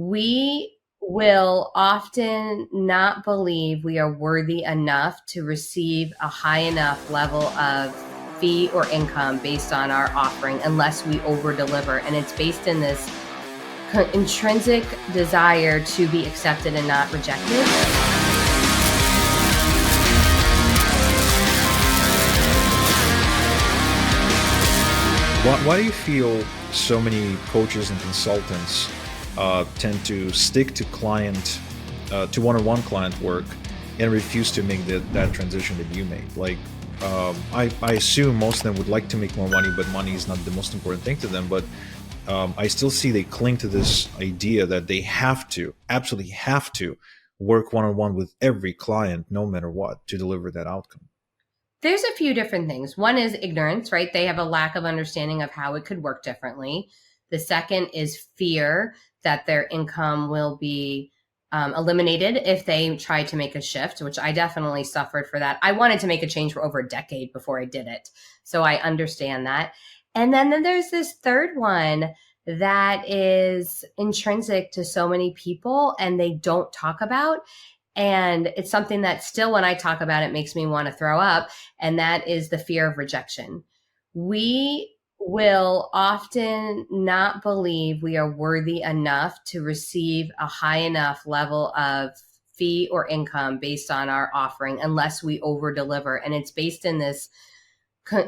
We will often not believe we are worthy enough to receive a high enough level of fee or income based on our offering unless we over deliver. And it's based in this intrinsic desire to be accepted and not rejected. Why do you feel so many coaches and consultants tend to stick to to one-on-one client work and refuse to make that transition that you made? I assume most of them would like to make more money, but money is not the most important thing to them. But I still see they cling to this idea that they absolutely have to work one-on-one with every client, no matter what, to deliver that outcome. There's a few different things. One is ignorance, right? They have a lack of understanding of how it could work differently. The second is fear that their income will be eliminated if they try to make a shift, which I definitely suffered for that. I wanted to make a change for over a decade before I did it. So I understand that. And then there's this third one that is intrinsic to so many people and they don't talk about. And it's something that still, when I talk about it, makes me want to throw up. And that is the fear of rejection. We will often not believe we are worthy enough to receive a high enough level of fee or income based on our offering unless we over deliver. And it's based in this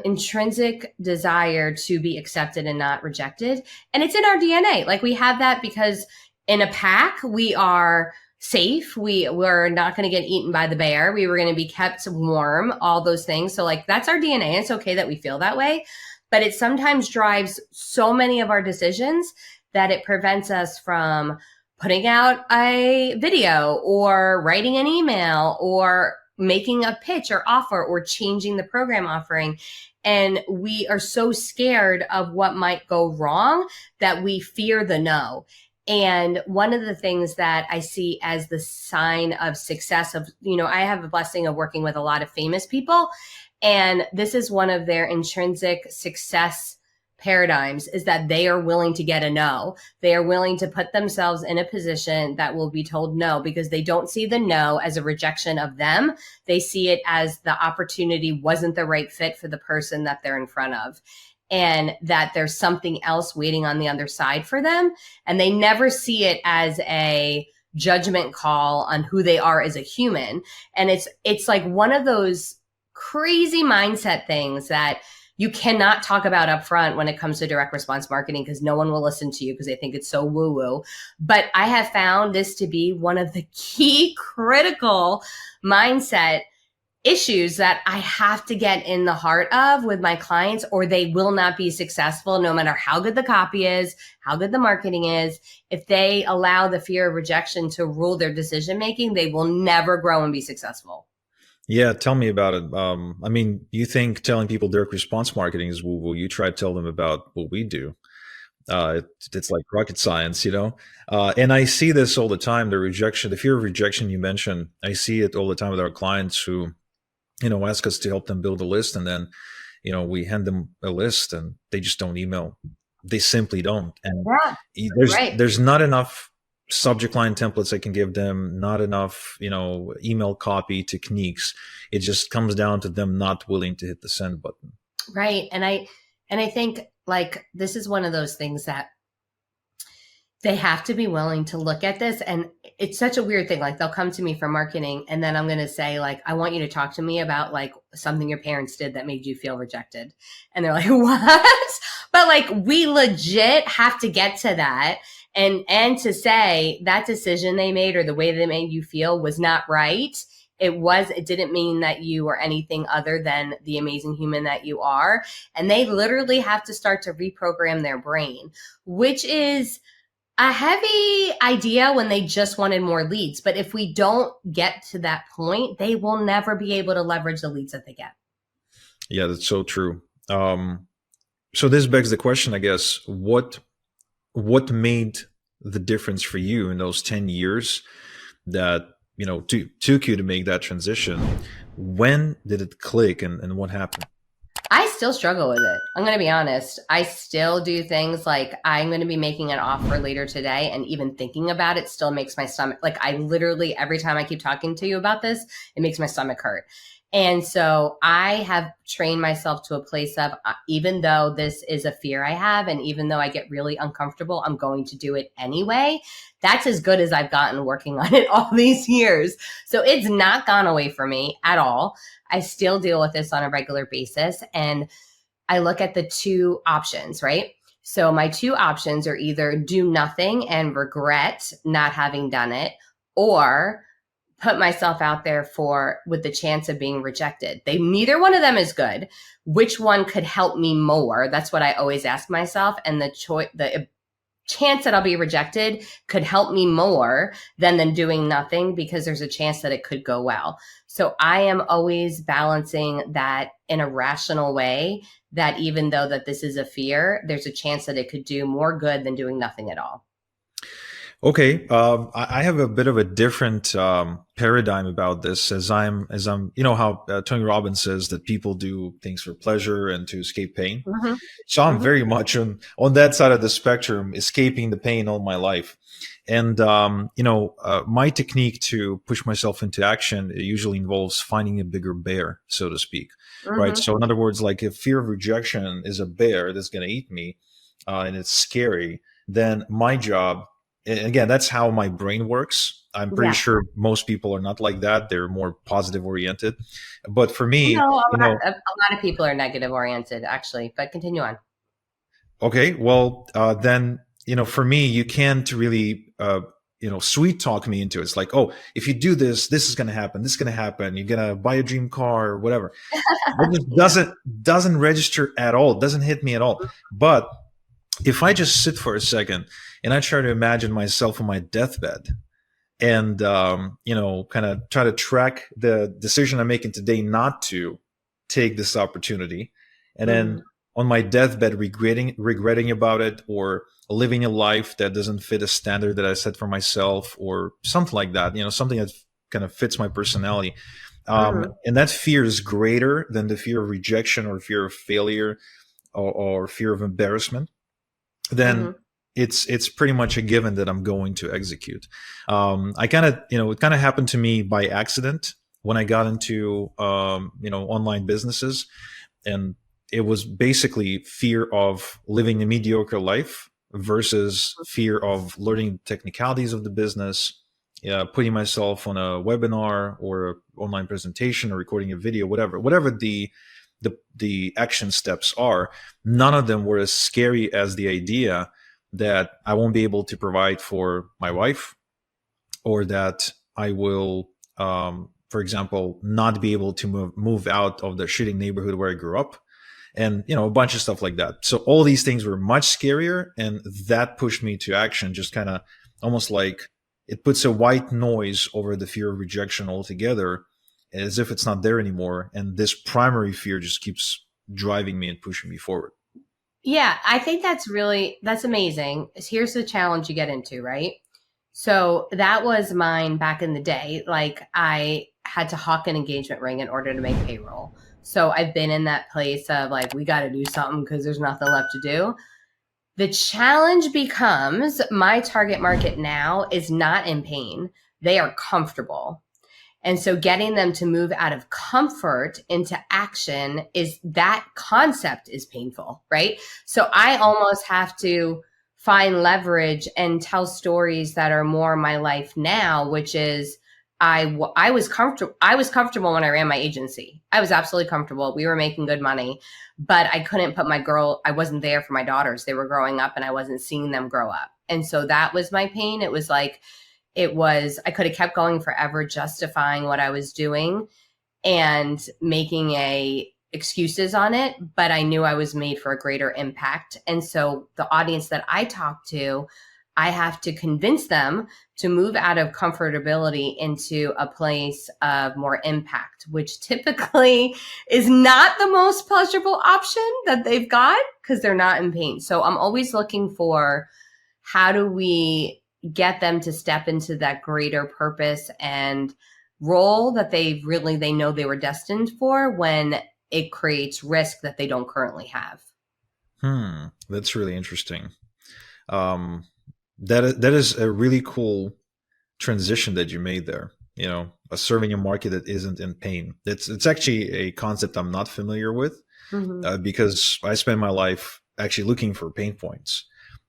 intrinsic desire to be accepted and not rejected. And it's in our DNA. Like, we have that because in a pack, we are safe. We're not going to get eaten by the bear. We were going to be kept warm, all those things. So like, that's our DNA. It's okay that we feel that way, but it sometimes drives so many of our decisions that it prevents us from putting out a video or writing an email or making a pitch or offer or changing the program offering. And we are so scared of what might go wrong that we fear the no. And one of the things that I see as the sign of success I have a blessing of working with a lot of famous people. And this is one of their intrinsic success paradigms, is that they are willing to get a no. They are willing to put themselves in a position that will be told no, because they don't see the no as a rejection of them. They see it as the opportunity wasn't the right fit for the person that they're in front of, and that there's something else waiting on the other side for them. And they never see it as a judgment call on who they are as a human. And it's like one of those crazy mindset things that you cannot talk about up front when it comes to direct response marketing, because no one will listen to you because they think it's so woo-woo. But I have found this to be one of the key critical mindset issues that I have to get in the heart of with my clients, or they will not be successful, no matter how good the copy is, how good the marketing is. If they allow the fear of rejection to rule their decision-making, they will never grow and be successful. Yeah, tell me about it. You think telling people direct response marketing is woo-woo. You try to tell them about what we do. It's like rocket science, and I see this all the time, the fear of rejection you mentioned. I see it all the time with our clients who ask us to help them build a list, and then, we hand them a list and they just don't email. They simply don't. And there's not enough subject line templates I can give them, not enough, email copy techniques. It just comes down to them not willing to hit the send button. Right. And I think, like, this is one of those things that they have to be willing to look at this. And it's such a weird thing. Like, they'll come to me for marketing, and then I'm going to say, like, I want you to talk to me about like something your parents did that made you feel rejected. And they're like, what? But like, we legit have to get to that. And to say that decision they made or the way they made you feel was not right. It didn't mean that you were anything other than the amazing human that you are. And they literally have to start to reprogram their brain, which is a heavy idea when they just wanted more leads. But if we don't get to that point, they will never be able to leverage the leads that they get. Yeah, that's so true. So this begs the question, I guess, what made the difference for you in those 10 years that, took you to make that transition? When did it click, and what happened? I still struggle with it. I'm going to be honest. I still do things like I'm going to be making an offer later today, and even thinking about it still makes my stomach, like, I literally, every time I keep talking to you about this, it makes my stomach hurt. And so I have trained myself to a place of, even though this is a fear I have, and even though I get really uncomfortable, I'm going to do it anyway. That's as good as I've gotten working on it all these years. So it's not gone away from me at all. I still deal with this on a regular basis. And I look at the two options, right? So my two options are either do nothing and regret not having done it, or put myself out there for with the chance of being rejected. They neither one of them is good. Which one could help me more? That's what I always ask myself. And the chance that I'll be rejected could help me more than doing nothing, because there's a chance that it could go well. So I am always balancing that in a rational way, that even though that this is a fear, there's a chance that it could do more good than doing nothing at all. Okay, I have a bit of a different paradigm about this. As I'm, you know how Tony Robbins says that people do things for pleasure and to escape pain. Mm-hmm. So I'm Mm-hmm. very much on that side of the spectrum, escaping the pain all my life. And my technique to push myself into action, it usually involves finding a bigger bear, so to speak. Right. Mm-hmm. So in other words, like if fear of rejection is a bear that's going to eat me, and it's scary, then my job, and again, that's how my brain works. I'm pretty Yeah. sure most people are not like that. They're more positive oriented. But for me, No, you know, a lot of people are negative oriented, actually, but continue on. okay, well, then, for me, you can't really, sweet talk me into it. It's like, oh, if you do this, this is going to happen. This is going to happen. You're going to buy a dream car or whatever. That just doesn't register at all. It doesn't hit me at all. But if I just sit for a second and I try to imagine myself on my deathbed and, kind of try to track the decision I'm making today not to take this opportunity, and Mm-hmm. then on my deathbed regretting about it, or living a life that doesn't fit a standard that I set for myself, or something like that, something that kind of fits my personality. Mm-hmm. And that fear is greater than the fear of rejection or fear of failure, or fear of embarrassment. Then Mm-hmm. it's pretty much a given that I'm going to execute. I kind of, it kind of happened to me by accident when I got into, online businesses. And it was basically fear of living a mediocre life versus fear of learning technicalities of the business, putting myself on a webinar or an online presentation or recording a video, whatever the action steps are. None of them were as scary as the idea that I won't be able to provide for my wife, or that I will, for example, not be able to move out of the shitty neighborhood where I grew up, and a bunch of stuff like that. So all these things were much scarier, and that pushed me to action. Just kind of almost like it puts a white noise over the fear of rejection altogether, as if it's not there anymore, and this primary fear just keeps driving me and pushing me forward. Yeah, I think that's amazing. Here's the challenge you get into, right? So that was mine back in the day. Like, I had to hawk an engagement ring in order to make payroll. So I've been in that place of like, we got to do something because there's nothing left to do. The challenge becomes my target market now is not in pain. They are comfortable. And so getting them to move out of comfort into action, is that concept is painful, right? So I almost have to find leverage and tell stories that are more my life now, which is I was comfortable. I was comfortable when I ran my agency. I was absolutely comfortable. We were making good money, but I couldn't put I wasn't there for my daughters. They were growing up and I wasn't seeing them grow up. And so that was my pain. I could have kept going forever justifying what I was doing and making excuses on it, but I knew I was made for a greater impact. And so the audience that I talk to, I have to convince them to move out of comfortability into a place of more impact, which typically is not the most pleasurable option that they've got because they're not in pain. So I'm always looking for, how do we get them to step into that greater purpose and role that they know they were destined for, when it creates risk that they don't currently have. That's really interesting. Um, that is a really cool transition that you made there. You know, serving a market that isn't in pain. It's actually a concept I'm not familiar with, Mm-hmm. because I spend my life actually looking for pain points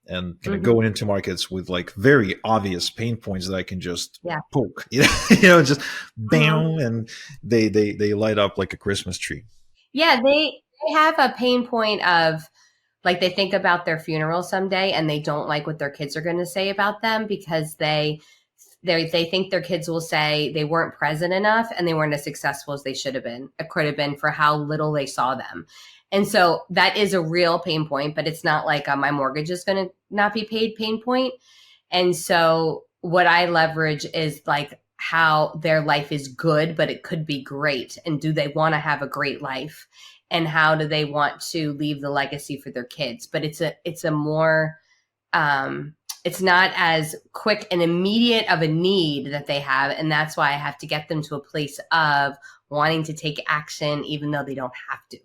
and kind of Mm-hmm. going into markets with like very obvious pain points that I can just Yeah. poke, just Mhm. bam, and they light up like a Christmas tree. Yeah, they have a pain point of like they think about their funeral someday and they don't like what their kids are going to say about them because they think their kids will say they weren't present enough and they weren't as successful as they should have been. It could have been for how little they saw them. And so that is a real pain point, but it's not like my mortgage is going to not be paid pain point. And so what I leverage is like how their life is good, but it could be great. And do they want to have a great life? And how do they want to leave the legacy for their kids? But it's a more it's not as quick and immediate of a need that they have. And that's why I have to get them to a place of wanting to take action, even though they don't have to.